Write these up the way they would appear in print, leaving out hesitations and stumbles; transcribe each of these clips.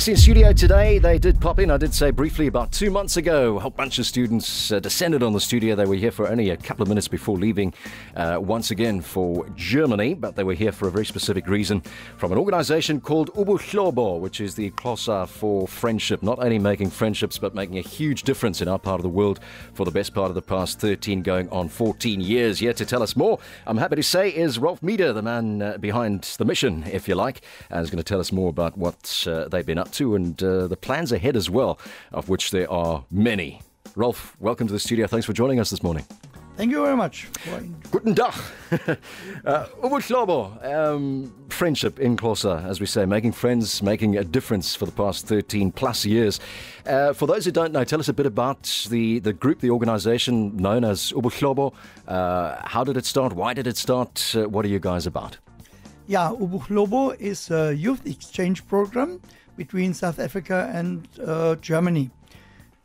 Yes, in studio today, they did pop in, I did say briefly, about 2 months ago. A whole bunch of students descended on the studio. They were here for only a couple of minutes before leaving once again for Germany, but they were here for a very specific reason from an organization called Ubuhlobo, which is the Xhosa for friendship. Not only making friendships, but making a huge difference in our part of the world for the best part of the past 13 going on 14 years. Here to tell us more, I'm happy to say, is Rolf, the man behind the mission, if you like, and is going to tell us more about what they've been up to and the plans ahead as well, of which there are many. Rolf, welcome to the studio. Thanks for joining us this morning. Thank you very much. Guten Tag. Ubuhlobo, friendship in Xhosa, as we say, making friends, making a difference for the past 13 plus years. For those who don't know, tell us a bit about the group, the organization known as Ubuhlobo. How did it start? Why did it start? What are you guys about? Yeah, Ubuhlobo is a youth exchange program between South Africa and Germany.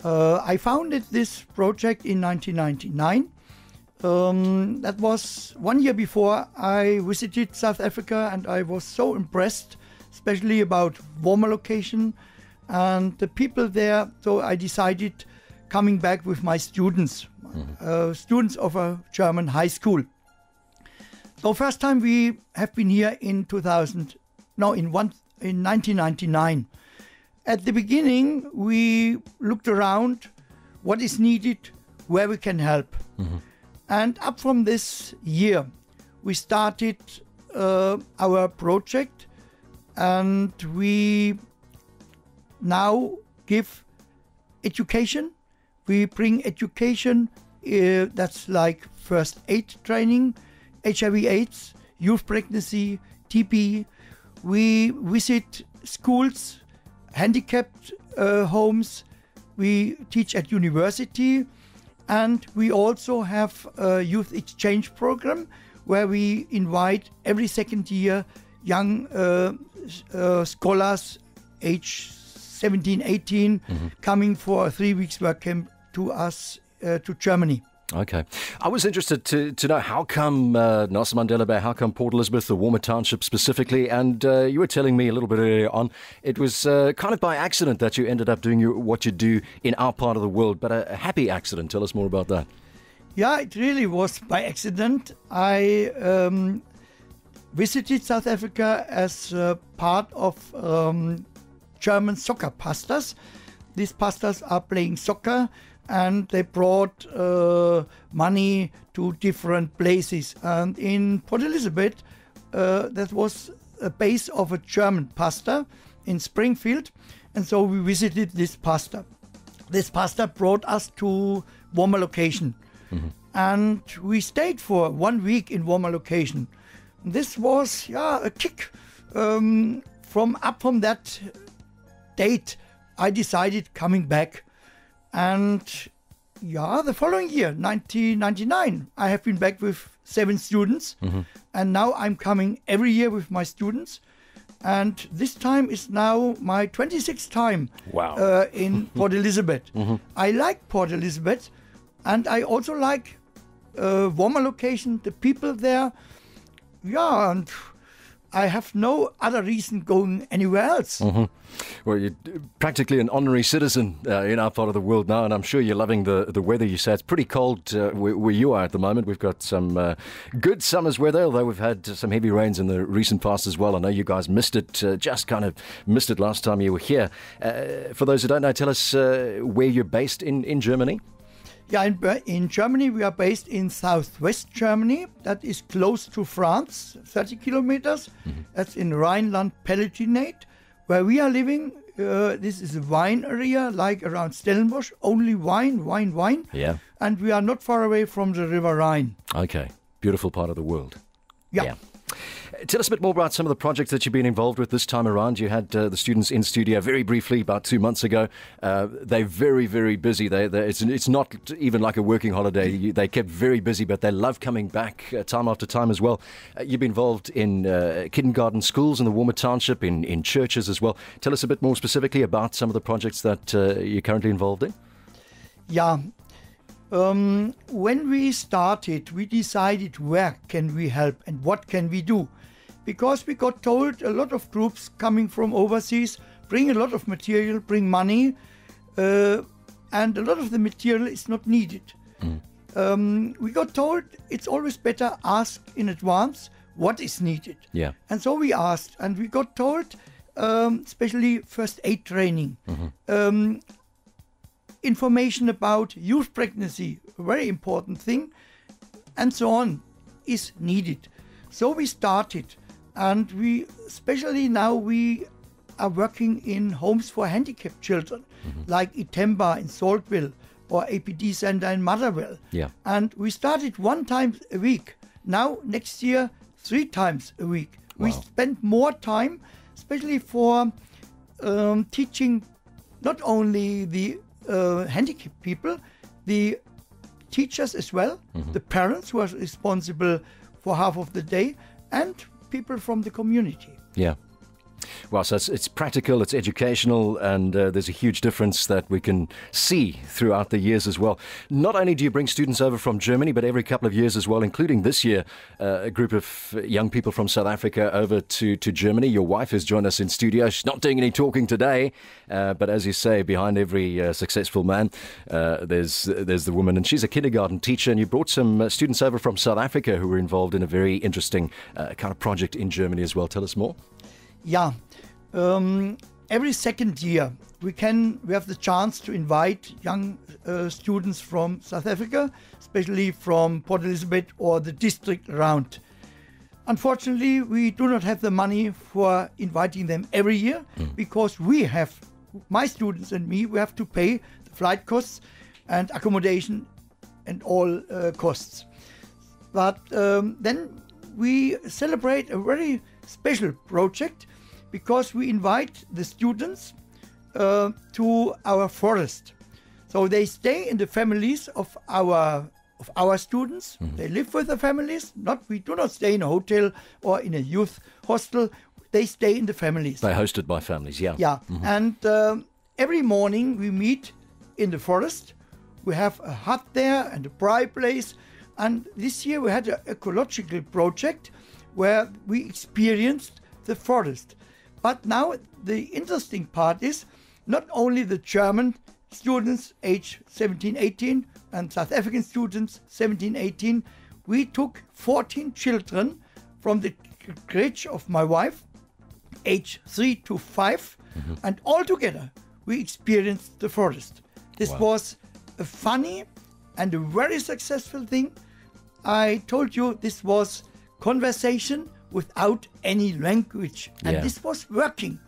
I founded this project in 1999. That was 1 year before I visited South Africa, and I was so impressed, especially about warmer location and the people there. So I decided coming back with my students, students of a German high school. So first time we have been here in 1999. At the beginning, we looked around what is needed, where we can help. And up from this year, we started our project, and we now give education. We bring education, that's like first aid training, HIV/AIDS, youth pregnancy, TB. We visit schools, handicapped homes. We teach at university. And we also have a youth exchange program where we invite every second year young scholars, age 17, 18, coming for a 3 weeks work camp to us, to Germany. Okay. I was interested to know how come Nelson Mandela Bay, how come Port Elizabeth, the warmer township specifically, and you were telling me a little bit earlier on, it was kind of by accident that you ended up doing what you do in our part of the world, but a happy accident. Tell us more about that. Yeah, it really was by accident. I visited South Africa as part of German soccer pastors. These pastors are playing soccer, and they brought money to different places. And in Port Elizabeth, that was a base of a German pastor in Springfield. And so we visited this pastor. This pastor brought us to warmer location. And we stayed for 1 week in warmer location. This was, a kick. From that date, I decided coming back. And the following year, 1999, I have been back with 7 students. And now I'm coming every year with my students. And this time is now my 26th time in Port Elizabeth. I like Port Elizabeth, and I also like warmer location, the people there. Yeah, and I have no other reason going anywhere else. Well, you're practically an honorary citizen in our part of the world now, and I'm sure you're loving the weather. You say it's pretty cold where you are at the moment. We've got some good summer's weather, although we've had some heavy rains in the recent past as well. I know you guys missed it, just kind of missed it last time you were here. For those who don't know, tell us where you're based in Germany. Yeah, in Germany, we are based in southwest Germany. That is close to France, 30 kilometers. That's in Rhineland-Palatinate. Where we are living, this is a wine area, like around Stellenbosch. Only wine. Yeah. And we are not far away from the River Rhine. Okay. Beautiful part of the world. Yeah. Tell us a bit more about some of the projects that you've been involved with this time around. You had the students in studio very briefly about 2 months ago. They're very, very busy. It's not even like a working holiday. They kept very busy, but they love coming back time after time as well. You've been involved in kindergarten schools in the warmer township, in churches as well. Tell us a bit more specifically about some of the projects that you're currently involved in. Yeah. When we started, we decided where can we help and what can we do. Because we got told a lot of groups coming from overseas bring a lot of material, bring money, and a lot of the material is not needed. We got told it's always better ask in advance what is needed. Yeah. And so we asked, and we got told, especially first aid training, information about youth pregnancy, a very important thing, and so on, is needed. So we started, and we, especially now, we are working in homes for handicapped children, like Dezember in Saltville or APD Center in Motherwell. Yeah. And we started 1 time a week. Now, next year, 3 times a week. Wow. We spend more time, especially for teaching not only the handicapped people, the teachers as well, the parents who are responsible for half of the day, and people from the community. Yeah. Well, so it's practical, it's educational, and there's a huge difference that we can see throughout the years as well. Not only do you bring students over from Germany, but every couple of years as well, including this year, a group of young people from South Africa over to Germany. Your wife has joined us in studio. She's not doing any talking today, but as you say, behind every successful man, there's the woman, and she's a kindergarten teacher, and you brought some students over from South Africa who were involved in a very interesting kind of project in Germany as well. Tell us more. Yeah, every second year we have the chance to invite young students from South Africa, especially from Port Elizabeth or the district around. Unfortunately, we do not have the money for inviting them every year because my students and me, we have to pay the flight costs and accommodation and all costs. But then we celebrate a very special project because we invite the students to our forest. So they stay in the families of our students. They live with the families. We do not stay in a hotel or in a youth hostel. They stay in the families. They're hosted by families, yeah. Yeah, and every morning we meet in the forest. We have a hut there and a braai place. And this year we had an ecological project where we experienced the forest. But now the interesting part is not only the German students age 17, 18 and South African students 17, 18. We took 14 children from the crèche of my wife, age 3 to 5, and all together we experienced the forest. This was a funny and a very successful thing. I told you this was conversation without any language, and this was working.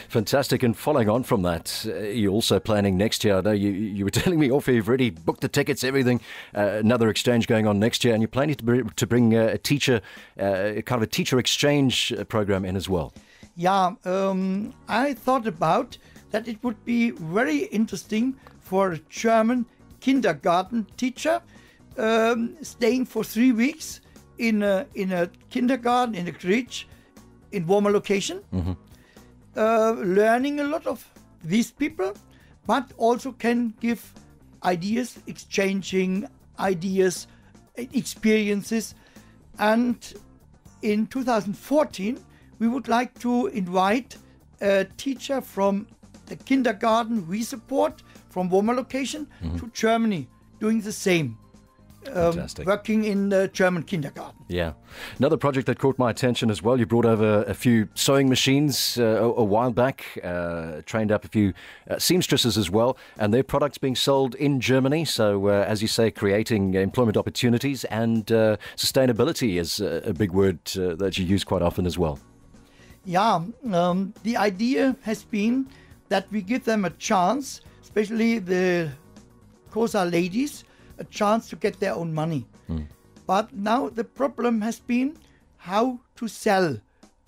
Fantastic. And following on from that, you're also planning next year. I know you were telling me off, you've already booked the tickets, everything, another exchange going on next year, and you're planning to bring a teacher, kind of a teacher exchange program in as well. Yeah, I thought about that it would be very interesting for a German kindergarten teacher staying for 3 weeks in a kindergarten, in a crèche, in warmer location, learning a lot of these people, but also can give ideas, exchanging ideas, experiences. And in 2014, we would like to invite a teacher from the kindergarten we support from warmer location to Germany, doing the same. Working in the German kindergarten. Yeah. Another project that caught my attention as well, you brought over a few sewing machines a while back, trained up a few seamstresses as well, and their products being sold in Germany. So, as you say, creating employment opportunities, and sustainability is a big word that you use quite often as well. Yeah. The idea has been that we give them a chance, especially the COSA ladies, a chance to get their own money. But now the problem has been how to sell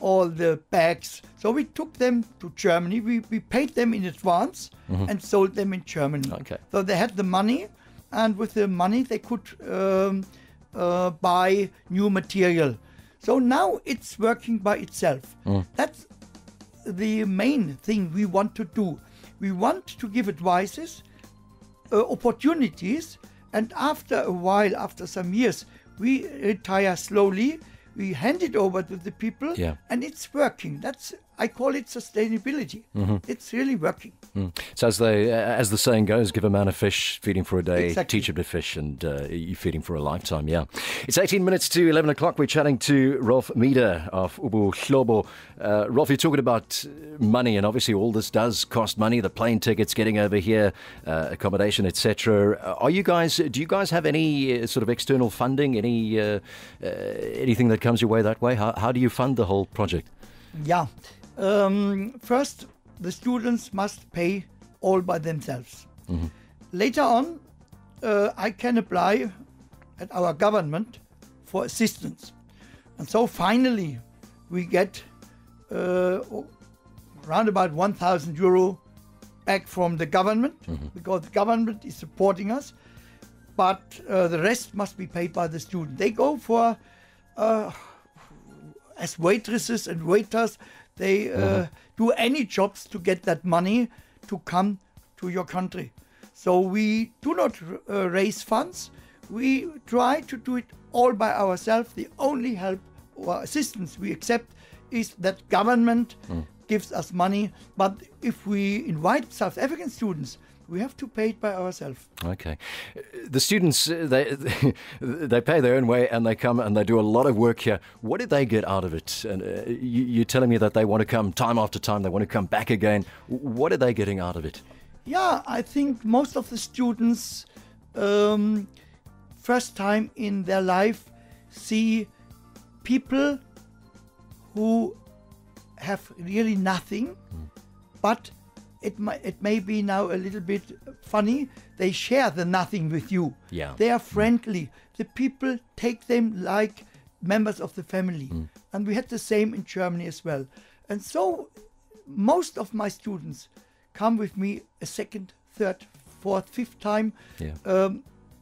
all the bags. So we took them to Germany. We paid them in advance and sold them in Germany. Okay. So they had the money, and with the money they could buy new material. So now it's working by itself. That's the main thing we want to do. We want to give advices, opportunities, and after a while, after some years, we retire slowly. we hand it over to the people, and it's working. I call it sustainability. It's really working. So as the saying goes, give a man a fish, feed him for a day, Exactly. teach him to fish, and you feed him for a lifetime. Yeah. It's 18 minutes to 11 o'clock. We're chatting to Rolf Mieder of Ubuhlobo. Rolf, you're talking about money, and obviously all this does cost money. The plane tickets, getting over here, accommodation, etc. Do you guys have any sort of external funding? Anything that comes your way that way? How do you fund the whole project? Yeah. First, the students must pay all by themselves. Later on, I can apply at our government for assistance. And so finally, we get around about 1,000 euro back from the government, because the government is supporting us. But the rest must be paid by the student. They go for, as waitresses and waiters, they do any jobs to get that money to come to your country. So we do not raise funds. We try to do it all by ourselves. The only help or assistance we accept is that government gives us money. But if we invite South African students, we have to pay it by ourselves. Okay. The students, they pay their own way, and they come and they do a lot of work here. What did they get out of it? And you're telling me that they want to come time after time, they want to come back again. What are they getting out of it? Yeah, I think most of the students, first time in their life, see people who have really nothing, but it may be now a little bit funny. They share the nothing with you. Yeah. They are friendly. The people take them like members of the family. And we had the same in Germany as well. And so most of my students come with me a second, third, fourth, fifth time. Yeah.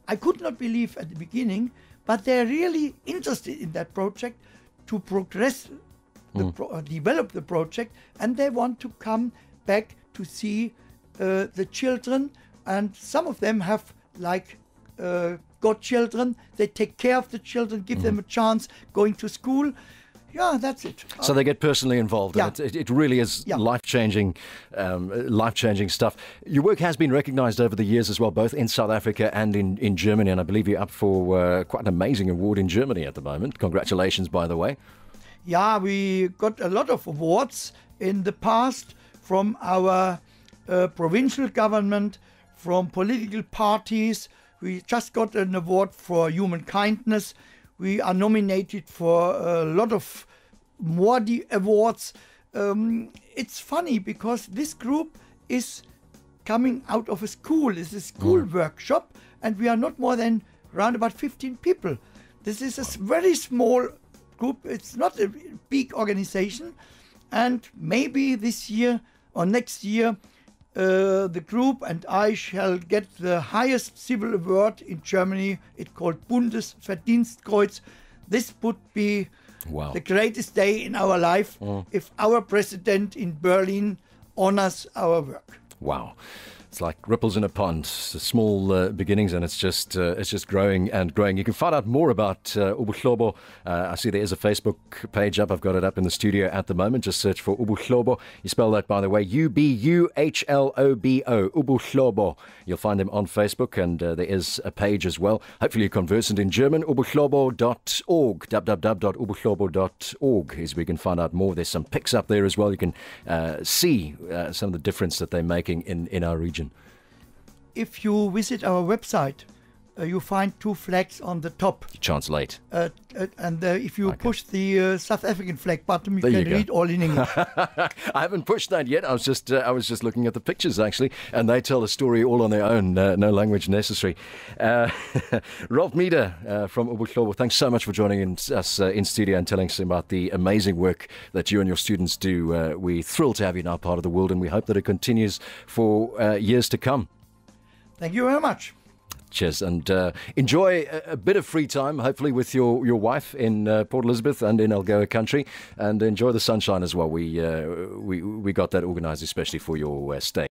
I could not believe at the beginning, but they're really interested in that project to progress, develop the project, and they want to come back to see the children, and some of them have godchildren. They take care of the children, give them a chance going to school. Yeah, that's it. So they get personally involved. Yeah. And it really is life-changing stuff. Your work has been recognized over the years as well, both in South Africa and in Germany, and I believe you're up for quite an amazing award in Germany at the moment. Congratulations, by the way. Yeah, we got a lot of awards in the past from our provincial government, from political parties. We just got an award for human kindness. We are nominated for a lot of more awards. It's funny because this group is coming out of a school. It's a school workshop, and we are not more than around about 15 people. This is a very small group. It's not a big organization. And maybe this year or next year, the group and I shall get the highest civil award in Germany. It's called Bundesverdienstkreuz. This would be the greatest day in our life if our president in Berlin honors our work. Wow. It's like ripples in a pond, small beginnings, and it's just growing and growing. You can find out more about Ubuhlobo. I see there is a Facebook page up. I've got it up in the studio at the moment. Just search for Ubuhlobo. You spell that, by the way, Ubuhlobo, Ubuhlobo. You'll find them on Facebook, and there is a page as well. Hopefully you're conversant in German. Ubuhlobo.org, www.ubuhlobo.org is where you can find out more. There's some pics up there as well. You can see some of the difference that they're making in our region. If you visit our website, you find two flags on the top. Translate. And if you push the South African flag button, you can read all in English. I haven't pushed that yet. I was just looking at the pictures, actually, and they tell a story all on their own. No language necessary. Rolf Mieder from Ubuhlobo, thanks so much for joining us in studio and telling us about the amazing work that you and your students do. We're thrilled to have you now part of the world, and we hope that it continues for years to come. Thank you very much. Cheers, and enjoy a bit of free time, hopefully with your wife in Port Elizabeth and in Algoa country, and enjoy the sunshine as well. We got that organised especially for your stay.